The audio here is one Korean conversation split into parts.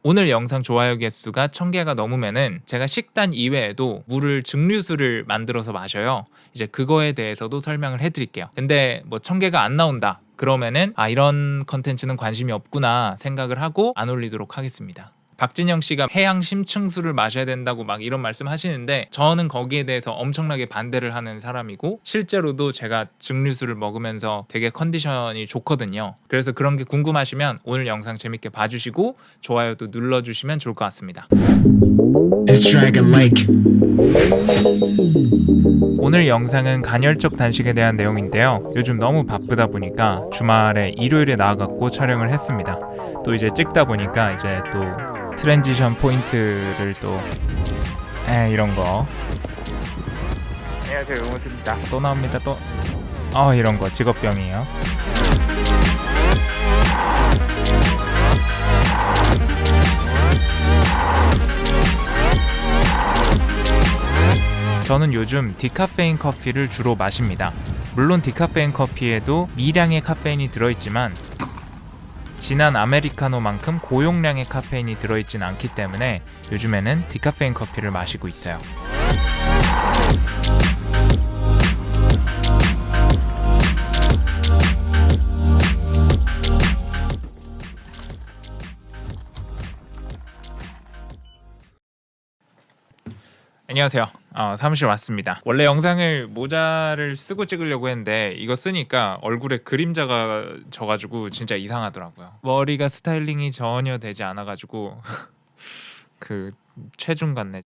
오늘 영상 좋아요 개수가 1000개가 넘으면은 제가 식단 이외에도 물을 증류수를 만들어서 마셔요. 이제 그거에 대해서도 설명을 해드릴게요. 근데 뭐 1000개가 안 나온다 그러면은 이런 컨텐츠는 관심이 없구나 생각을 하고 안 올리도록 하겠습니다. 박진영 씨가 해양 심층수를 마셔야 된다고 막 이런 말씀 하시는데 저는 거기에 대해서 엄청나게 반대를 하는 사람이고, 실제로도 제가 증류수를 먹으면서 되게 컨디션이 좋거든요. 그래서 그런 게 궁금하시면 오늘 영상 재밌게 봐주시고 좋아요도 눌러주시면 좋을 것 같습니다. 오늘 영상은 간헐적 단식에 대한 내용인데요. 요즘 너무 바쁘다 보니까 주말에 일요일에 나와갖고 촬영을 했습니다. 또 이제 찍다 보니까 이제 또 트랜지션 포인트를 또 이런 거. 안녕하세요, 응우입니다. 또 나옵니다. 또 이런 거 직업병이에요. 저는 요즘 디카페인 커피를 주로 마십니다. 물론 디카페인 커피에도 미량의 카페인이 들어있지만 진한 아메리카노만큼 고용량의 카페인이 들어있진 않기 때문에 요즘에는 디카페인 커피를 마시고 있어요. 안녕하세요. 사무실 왔습니다. 원래 영상을 모자를 쓰고 찍으려고 했는데 이거 쓰니까 얼굴에 그림자가 져가지고 진짜 이상하더라고요. 머리가 스타일링이 전혀 되지 않아가지고 그 체중 같네.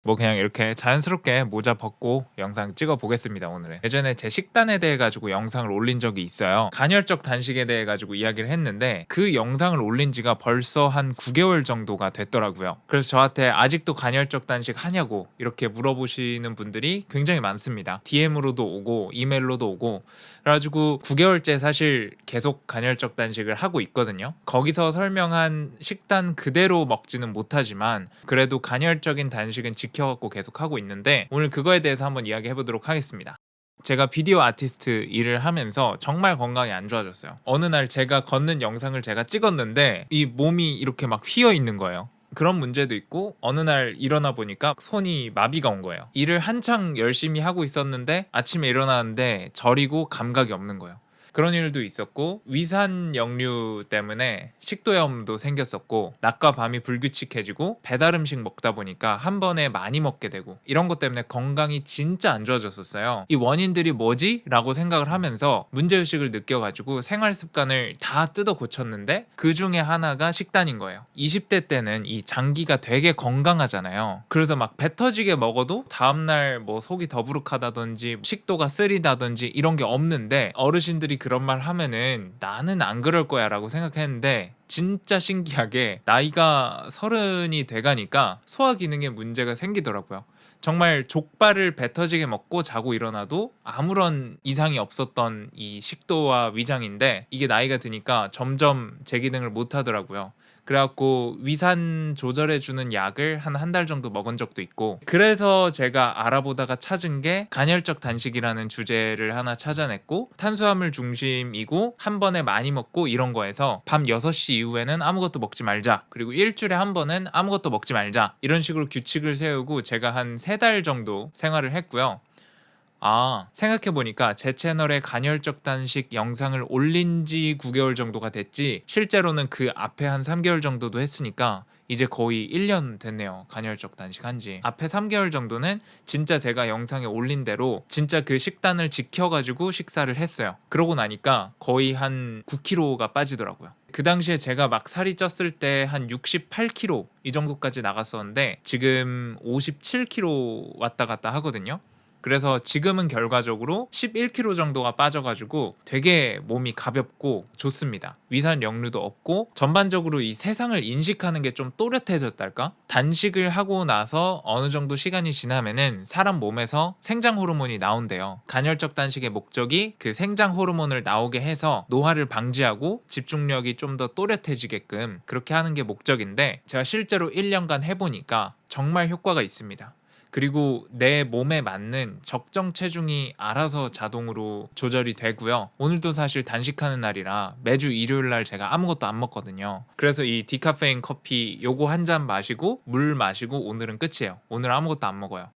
뭐 그냥 이렇게 자연스럽게 모자 벗고 영상 찍어 보겠습니다. 오늘은 예전에 제 식단에 대해 가지고 영상을 올린 적이 있어요. 간헐적 단식에 대해 가지고 이야기를 했는데 그 영상을 올린 지가 벌써 한 9개월 정도가 됐더라고요. 그래서 저한테 아직도 간헐적 단식 하냐고 이렇게 물어보시는 분들이 굉장히 많습니다. DM으로도 오고 이메일로도 오고, 그래가지고 9개월째 사실 계속 간헐적 단식을 하고 있거든요. 거기서 설명한 식단 그대로 먹지는 못하지만 그래도 간헐적인 단식은 지켜갖고 계속 하고 있는데, 오늘 그거에 대해서 한번 이야기해보도록 하겠습니다. 제가 비디오 아티스트 일을 하면서 정말 건강이 안 좋아졌어요. 어느 날 제가 걷는 영상을 제가 찍었는데 이 몸이 이렇게 막 휘어 있는 거예요. 그런 문제도 있고, 어느 날 일어나 보니까 손이 마비가 온 거예요. 일을 한창 열심히 하고 있었는데 아침에 일어나는데 저리고 감각이 없는 거예요. 그런 일도 있었고, 위산 역류 때문에 식도염도 생겼었고, 낮과 밤이 불규칙해지고 배달 음식 먹다 보니까 한 번에 많이 먹게 되고, 이런 것 때문에 건강이 진짜 안 좋아졌었어요. 이 원인들이 뭐지? 라고 생각을 하면서 문제의식을 느껴가지고 생활 습관을 다 뜯어 고쳤는데 그 중에 하나가 식단인 거예요. 20대 때는 이 장기가 되게 건강하잖아요. 그래서 막 배 터지게 먹어도 다음날 뭐 속이 더부룩하다든지 식도가 쓰리다든지 이런 게 없는데, 어르신들이 그런 말 하면은 나는 안 그럴 거야 라고 생각했는데 진짜 신기하게 나이가 30이 돼가니까 소화 기능에 문제가 생기더라고요. 정말 족발을 배 터지게 먹고 자고 일어나도 아무런 이상이 없었던 이 식도와 위장인데, 이게 나이가 드니까 점점 제 기능을 못 하더라고요. 그래갖고 위산 조절해주는 약을 한 달 정도 먹은 적도 있고, 그래서 제가 알아보다가 찾은 게 간헐적 단식이라는 주제를 하나 찾아냈고, 탄수화물 중심이고 한 번에 많이 먹고 이런 거에서 밤 6시 이후에는 아무것도 먹지 말자, 그리고 일주일에 한 번은 아무것도 먹지 말자, 이런 식으로 규칙을 세우고 제가 한 3달 정도 생활을 했고요. 생각해보니까 제 채널에 간헐적 단식 영상을 올린 지 9개월 정도가 됐지, 실제로는 그 앞에 한 3개월 정도도 했으니까 이제 거의 1년 됐네요. 간헐적 단식 한지. 앞에 3개월 정도는 진짜 제가 영상에 올린 대로 진짜 그 식단을 지켜가지고 식사를 했어요. 그러고 나니까 거의 한 9kg가 빠지더라고요. 그 당시에 제가 막 살이 쪘을 때 한 68kg 이 정도까지 나갔었는데 지금 57kg 왔다 갔다 하거든요. 그래서 지금은 결과적으로 11kg 정도가 빠져가지고 되게 몸이 가볍고 좋습니다. 위산 역류도 없고 전반적으로 이 세상을 인식하는 게 좀 또렷해졌달까? 단식을 하고 나서 어느 정도 시간이 지나면은 사람 몸에서 생장 호르몬이 나온대요. 간헐적 단식의 목적이 그 생장 호르몬을 나오게 해서 노화를 방지하고 집중력이 좀 더 또렷해지게끔 그렇게 하는 게 목적인데, 제가 실제로 1년간 해보니까 정말 효과가 있습니다. 그리고 내 몸에 맞는 적정 체중이 알아서 자동으로 조절이 되고요. 오늘도 사실 단식하는 날이라 매주 일요일 날 제가 아무것도 안 먹거든요. 그래서 이 디카페인 커피 요거 한 잔 마시고 물 마시고 오늘은 끝이에요. 오늘 아무것도 안 먹어요.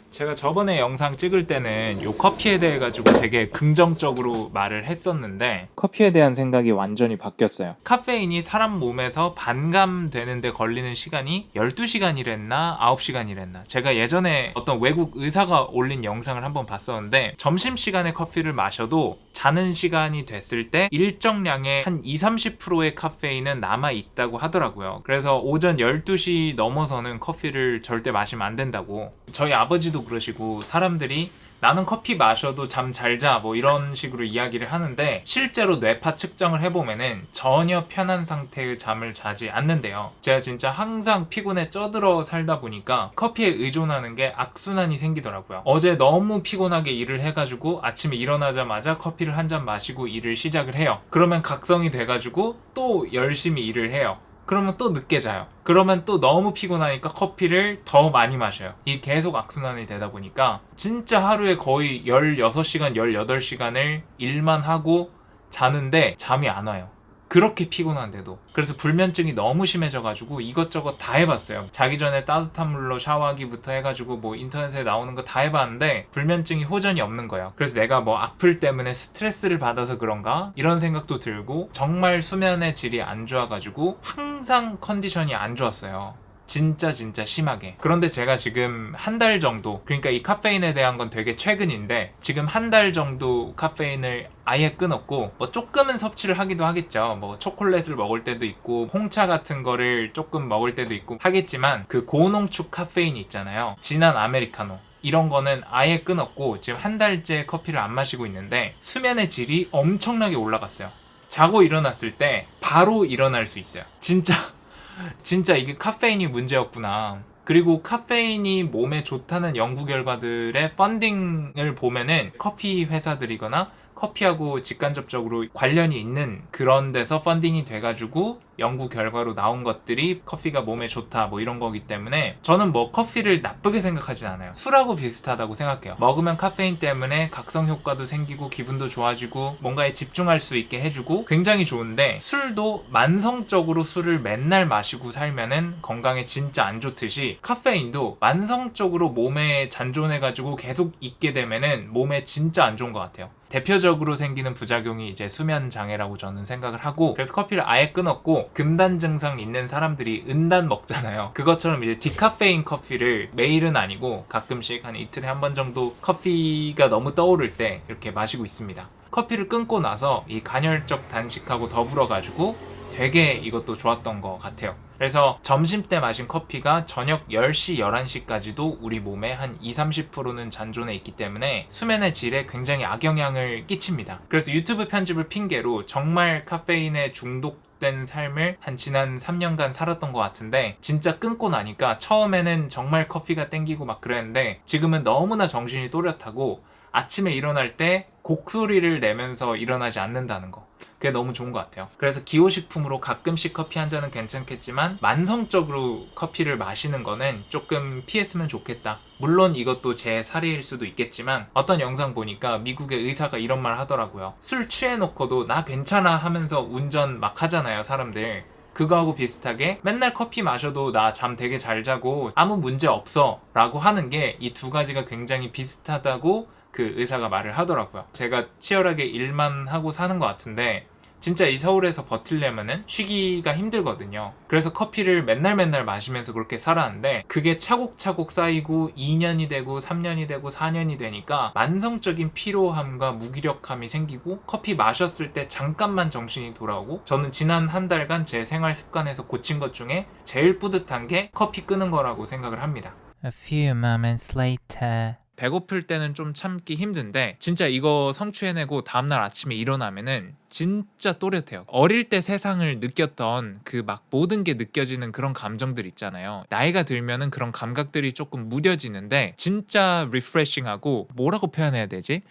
제가 저번에 영상 찍을 때는 요 커피에 대해 가지고 되게 긍정적으로 말을 했었는데 커피에 대한 생각이 완전히 바뀌었어요. 카페인이 사람 몸에서 반감되는데 걸리는 시간이 12시간이랬나 9시간이랬나 제가 예전에 어떤 외국 의사가 올린 영상을 한번 봤었는데 점심시간에 커피를 마셔도 자는 시간이 됐을 때 일정량의 한 20-30%의 카페인은 남아있다고 하더라고요. 그래서 오전 12시 넘어서는 커피를 절대 마시면 안 된다고. 저희 아버지도 그러시고 사람들이 나는 커피 마셔도 잠 잘 자 뭐 이런 식으로 이야기를 하는데 실제로 뇌파 측정을 해보면은 전혀 편한 상태의 잠을 자지 않는데요. 제가 진짜 항상 피곤에 쪄들어 살다 보니까 커피에 의존하는 게 악순환이 생기더라고요. 어제 너무 피곤하게 일을 해가지고 아침에 일어나자마자 커피를 한 잔 마시고 일을 시작을 해요. 그러면 각성이 돼가지고 또 열심히 일을 해요. 그러면 또 늦게 자요. 그러면 또 너무 피곤하니까 커피를 더 많이 마셔요. 이게 계속 악순환이 되다 보니까 진짜 하루에 거의 16시간, 18시간을 일만 하고 자는데 잠이 안 와요. 그렇게 피곤한데도. 그래서 불면증이 너무 심해져가지고 이것저것 다 해봤어요. 자기 전에 따뜻한 물로 샤워하기부터 해가지고 뭐 인터넷에 나오는 거 다 해봤는데 불면증이 호전이 없는 거예요. 그래서 내가 뭐 악플 때문에 스트레스를 받아서 그런가? 이런 생각도 들고 정말 수면의 질이 안 좋아가지고 항상 컨디션이 안 좋았어요. 진짜 심하게. 그런데 제가 지금 한 달 정도, 그러니까 이 카페인에 대한 건 되게 최근인데 지금 한 달 정도 카페인을 아예 끊었고 뭐 조금은 섭취를 하기도 하겠죠. 뭐 초콜릿을 먹을 때도 있고 홍차 같은 거를 조금 먹을 때도 있고 하겠지만 그 고농축 카페인 있잖아요. 진한 아메리카노 이런 거는 아예 끊었고 지금 한 달째 커피를 안 마시고 있는데 수면의 질이 엄청나게 올라갔어요. 자고 일어났을 때 바로 일어날 수 있어요. 진짜 이게 카페인이 문제였구나. 그리고 카페인이 몸에 좋다는 연구 결과들의 펀딩을 보면은 커피 회사들이거나 커피하고 직간접적으로 관련이 있는 그런 데서 펀딩이 돼가지고 연구 결과로 나온 것들이 커피가 몸에 좋다 뭐 이런 거기 때문에 저는 뭐 커피를 나쁘게 생각하진 않아요. 술하고 비슷하다고 생각해요. 먹으면 카페인 때문에 각성 효과도 생기고 기분도 좋아지고 뭔가에 집중할 수 있게 해주고 굉장히 좋은데 술도 만성적으로 술을 맨날 마시고 살면은 건강에 진짜 안 좋듯이 카페인도 만성적으로 몸에 잔존해가지고 계속 있게 되면은 몸에 진짜 안 좋은 것 같아요. 대표적으로 생기는 부작용이 이제 수면 장애라고 저는 생각을 하고 그래서 커피를 아예 끊었고 금단 증상 있는 사람들이 은단 먹잖아요. 그것처럼 이제 디카페인 커피를 매일은 아니고 가끔씩 한 이틀에 한 번 정도 커피가 너무 떠오를 때 이렇게 마시고 있습니다. 커피를 끊고 나서 이 간헐적 단식하고 더불어가지고 되게 이것도 좋았던 것 같아요. 그래서 점심때 마신 커피가 저녁 10시, 11시까지도 우리 몸에 한 20-30%는 잔존해 있기 때문에 수면의 질에 굉장히 악영향을 끼칩니다. 그래서 유튜브 편집을 핑계로 정말 카페인에 중독된 삶을 한 지난 3년간 살았던 것 같은데 진짜 끊고 나니까 처음에는 정말 커피가 땡기고 막 그랬는데 지금은 너무나 정신이 또렷하고 아침에 일어날 때 곡소리를 내면서 일어나지 않는다는 거 그게 너무 좋은 것 같아요. 그래서 기호식품으로 가끔씩 커피 한 잔은 괜찮겠지만 만성적으로 커피를 마시는 거는 조금 피했으면 좋겠다. 물론 이것도 제 사례일 수도 있겠지만 어떤 영상 보니까 미국의 의사가 이런 말 하더라고요. 술 취해놓고도 나 괜찮아 하면서 운전 막 하잖아요 사람들. 그거하고 비슷하게 맨날 커피 마셔도 나 잠 되게 잘 자고 아무 문제 없어 라고 하는 게 이 두 가지가 굉장히 비슷하다고 그 의사가 말을 하더라고요. 제가 치열하게 일만 하고 사는 것 같은데 진짜 이 서울에서 버틸려면은 쉬기가 힘들거든요. 그래서 커피를 맨날 마시면서 그렇게 살았는데 그게 차곡차곡 쌓이고 2년이 되고 3년이 되고 4년이 되니까 만성적인 피로함과 무기력함이 생기고 커피 마셨을 때 잠깐만 정신이 돌아오고 저는 지난 한 달간 제 생활 습관에서 고친 것 중에 제일 뿌듯한 게 커피 끄는 거라고 생각을 합니다. A few moments later. 배고플 때는 좀 참기 힘든데 진짜 이거 성취해내고 다음날 아침에 일어나면은 진짜 또렷해요. 어릴 때 세상을 느꼈던 그 막 모든 게 느껴지는 그런 감정들 있잖아요. 나이가 들면은 그런 감각들이 조금 무뎌지는데 진짜 리프레싱하고 뭐라고 표현해야 되지?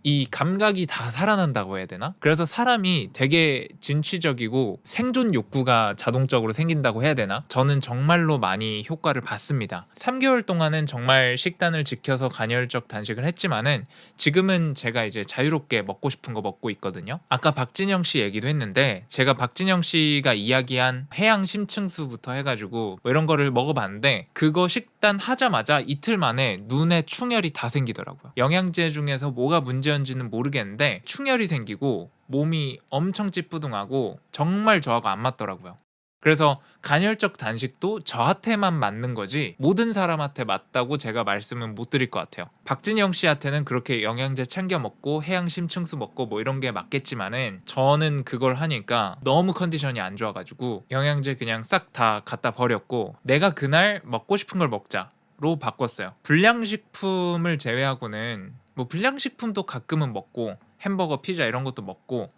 이 감각이 다 살아난다고 해야 되나? 그래서 사람이 되게 진취적이고 생존 욕구가 자동적으로 생긴다고 해야 되나? 저는 정말로 많이 효과를 봤습니다. 3개월 동안은 정말 식단을 지켜서 간헐적 단식을 했지만은 지금은 제가 이제 자유롭게 먹고 싶은 거 먹고 있거든요. 아까 박진영 씨 얘기도 했는데 제가 박진영 씨가 이야기한 해양 심층수부터 해가지고 뭐 이런 거를 먹어봤는데 그거 식단 하자마자 이틀 만에 눈에 충혈이 다 생기더라고요. 영양제 중에서 뭐가 문제였는지는 모르겠는데 충혈이 생기고 몸이 엄청 찌뿌둥하고 정말 저하고 안 맞더라고요. 그래서 간헐적 단식도 저한테만 맞는 거지 모든 사람한테 맞다고 제가 말씀은 못 드릴 것 같아요. 박진영 씨한테는 그렇게 영양제 챙겨 먹고 해양 심층수 먹고 뭐 이런 게 맞겠지만은 저는 그걸 하니까 너무 컨디션이 안 좋아가지고 영양제 그냥 싹 다 갖다 버렸고 내가 그날 먹고 싶은 걸 먹자로 바꿨어요. 불량식품을 제외하고는 뭐 불량식품도 가끔은 먹고 햄버거, 피자 이런 것도 먹고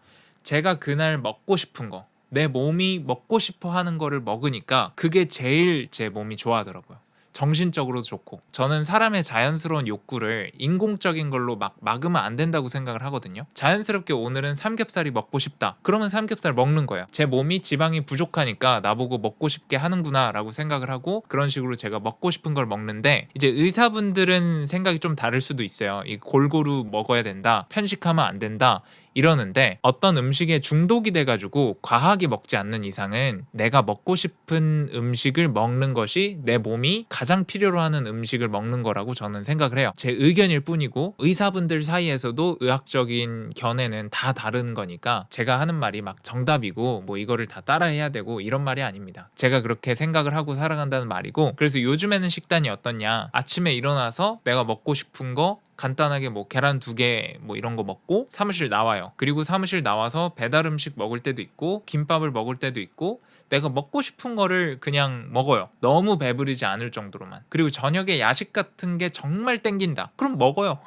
제가 그날 먹고 싶은 거 내 몸이 먹고 싶어 하는 거를 먹으니까 그게 제일 제 몸이 좋아하더라고요. 정신적으로도 좋고 저는 사람의 자연스러운 욕구를 인공적인 걸로 막으면 안 된다고 생각을 하거든요. 자연스럽게 오늘은 삼겹살이 먹고 싶다 그러면 삼겹살 먹는 거예요. 제 몸이 지방이 부족하니까 나보고 먹고 싶게 하는구나 라고 생각을 하고 그런 식으로 제가 먹고 싶은 걸 먹는데 이제 의사분들은 생각이 좀 다를 수도 있어요. 이 골고루 먹어야 된다, 편식하면 안 된다 이러는데 어떤 음식에 중독이 돼가지고 과하게 먹지 않는 이상은 내가 먹고 싶은 음식을 먹는 것이 내 몸이 가장 필요로 하는 음식을 먹는 거라고 저는 생각을 해요. 제 의견일 뿐이고 의사분들 사이에서도 의학적인 견해는 다 다른 거니까 제가 하는 말이 막 정답이고 뭐 이거를 다 따라해야 되고 이런 말이 아닙니다. 제가 그렇게 생각을 하고 살아간다는 말이고 그래서 요즘에는 식단이 어떻냐 아침에 일어나서 내가 먹고 싶은 거 간단하게 뭐 계란 2개 뭐 이런 거 먹고 사무실 나와요. 그리고 사무실 나와서 배달 음식 먹을 때도 있고 김밥을 먹을 때도 있고 내가 먹고 싶은 거를 그냥 먹어요. 너무 배부르지 않을 정도로만. 그리고 저녁에 야식 같은 게 정말 땡긴다. 그럼 먹어요.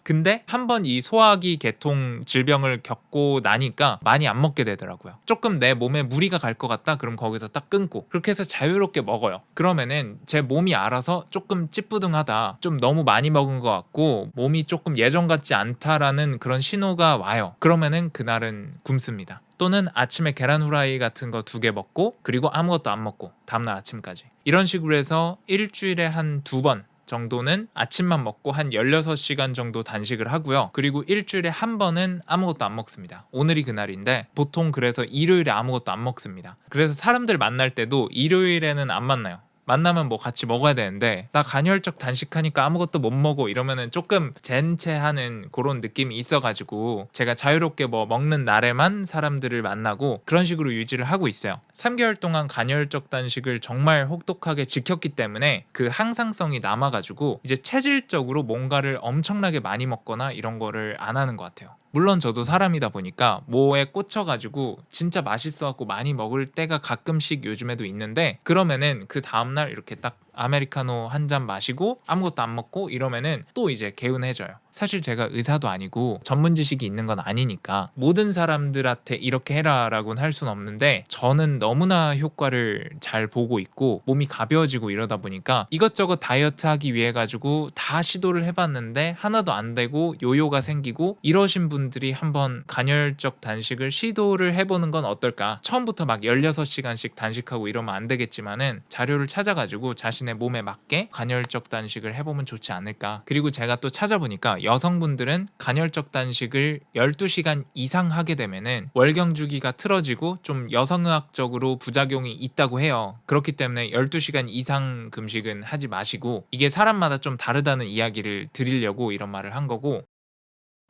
근데 한번 이 소화기 계통 질병을 겪고 나니까 많이 안 먹게 되더라고요. 조금 내 몸에 무리가 갈 것 같다 그럼 거기서 딱 끊고 그렇게 해서 자유롭게 먹어요. 그러면은 제 몸이 알아서 조금 찌뿌둥하다 좀 너무 많이 먹은 것 같고 몸이 조금 예전 같지 않다라는 그런 신호가 와요. 그러면은 그날은 굶습니다. 또는 아침에 계란 후라이 같은 거 2개 먹고 그리고 아무것도 안 먹고 다음날 아침까지 이런 식으로 해서 일주일에 한 2번 정도는 아침만 먹고 한 16시간 정도 단식을 하고요. 그리고 일주일에 한 번은 아무것도 안 먹습니다. 오늘이 그날인데 보통 그래서 일요일에 아무것도 안 먹습니다. 그래서 사람들 만날 때도 일요일에는 안 만나요. 만나면 뭐 같이 먹어야 되는데 나 간헐적 단식하니까 아무것도 못 먹어 이러면은 조금 젠체하는 그런 느낌이 있어가지고 제가 자유롭게 뭐 먹는 날에만 사람들을 만나고 그런 식으로 유지를 하고 있어요. 3개월 동안 간헐적 단식을 정말 혹독하게 지켰기 때문에 그 항상성이 남아가지고 이제 체질적으로 뭔가를 엄청나게 많이 먹거나 이런 거를 안 하는 것 같아요. 물론 저도 사람이다 보니까 뭐에 꽂혀가지고 진짜 맛있어갖고 많이 먹을 때가 가끔씩 요즘에도 있는데 그러면은 그 다음날 이렇게 딱 아메리카노 한 잔 마시고 아무것도 안 먹고 이러면은 또 이제 개운해져요. 사실 제가 의사도 아니고 전문 지식이 있는 건 아니니까 모든 사람들한테 이렇게 해라라고는 할 수는 없는데 저는 너무나 효과를 잘 보고 있고 몸이 가벼워지고 이러다 보니까 이것저것 다이어트 하기 위해 가지고 다 시도를 해봤는데 하나도 안 되고 요요가 생기고 이러신 분들이 한번 간헐적 단식을 시도를 해보는 건 어떨까. 처음부터 막 16시간씩 단식하고 이러면 안 되겠지만은 자료를 찾아가지고 자신의 몸에 맞게 간헐적 단식을 해보면 좋지 않을까. 그리고 제가 또 찾아보니까 여성분들은 간헐적 단식을 12시간 이상 하게 되면은 월경주기가 틀어지고 좀 여성의학적으로 부작용이 있다고 해요. 그렇기 때문에 12시간 이상 금식은 하지 마시고 이게 사람마다 좀 다르다는 이야기를 드리려고 이런 말을 한 거고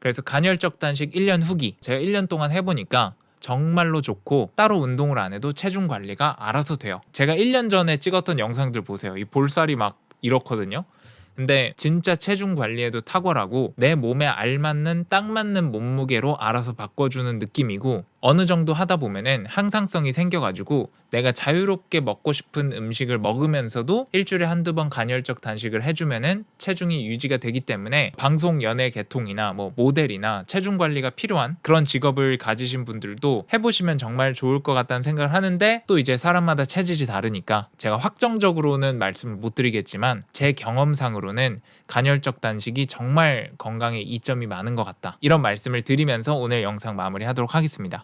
그래서 간헐적 단식 1년 후기 제가 1년 동안 해보니까 정말로 좋고 따로 운동을 안 해도 체중 관리가 알아서 돼요. 제가 1년 전에 찍었던 영상들 보세요. 이 볼살이 막 이렇거든요. 근데 진짜 체중 관리에도 탁월하고 내 몸에 알맞는 딱 맞는 몸무게로 알아서 바꿔주는 느낌이고 어느 정도 하다 보면은 항상성이 생겨가지고 내가 자유롭게 먹고 싶은 음식을 먹으면서도 일주일에 한두 번 간헐적 단식을 해주면은 체중이 유지가 되기 때문에 방송 연예 계통이나 뭐 모델이나 체중 관리가 필요한 그런 직업을 가지신 분들도 해보시면 정말 좋을 것 같다는 생각을 하는데, 또 이제 사람마다 체질이 다르니까 제가 확정적으로는 말씀을 못 드리겠지만 제 경험상으로는 간헐적 단식이 정말 건강에 이점이 많은 것 같다, 이런 말씀을 드리면서 오늘 영상 마무리하도록 하겠습니다.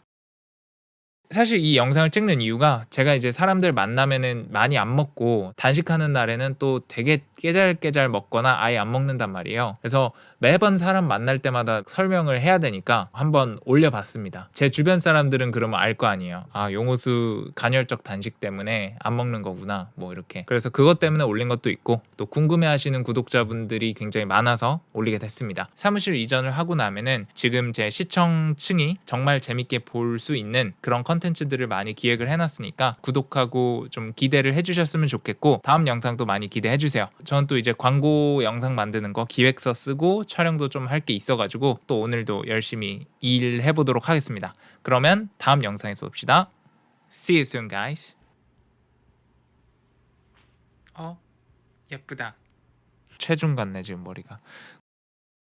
사실 이 영상을 찍는 이유가 제가 이제 사람들 만나면은 많이 안 먹고 단식하는 날에는 또 되게 깨잘깨잘 먹거나 아예 안 먹는단 말이에요. 그래서 매번 사람 만날 때마다 설명을 해야 되니까 한번 올려봤습니다. 제 주변 사람들은 그러면 알 거 아니에요. 아, 용호수 간헐적 단식 때문에 안 먹는 거구나, 뭐 이렇게. 그래서 그것 때문에 올린 것도 있고, 또 궁금해하시는 구독자분들이 굉장히 많아서 올리게 됐습니다. 사무실 이전을 하고 나면은 지금 제 시청층이 정말 재밌게 볼 수 있는 그런 컨텐츠들을 많이 기획을 해놨으니까 구독하고 좀 기대를 해주셨으면 좋겠고, 다음 영상도 많이 기대해주세요. 전 또 이제 광고 영상 만드는 거 기획서 쓰고 촬영도 좀 할 게 있어가지고 또 오늘도 열심히 일해보도록 하겠습니다. 그러면 다음 영상에서 봅시다. See you soon, guys. 예쁘다. 체중 같네 지금 머리가.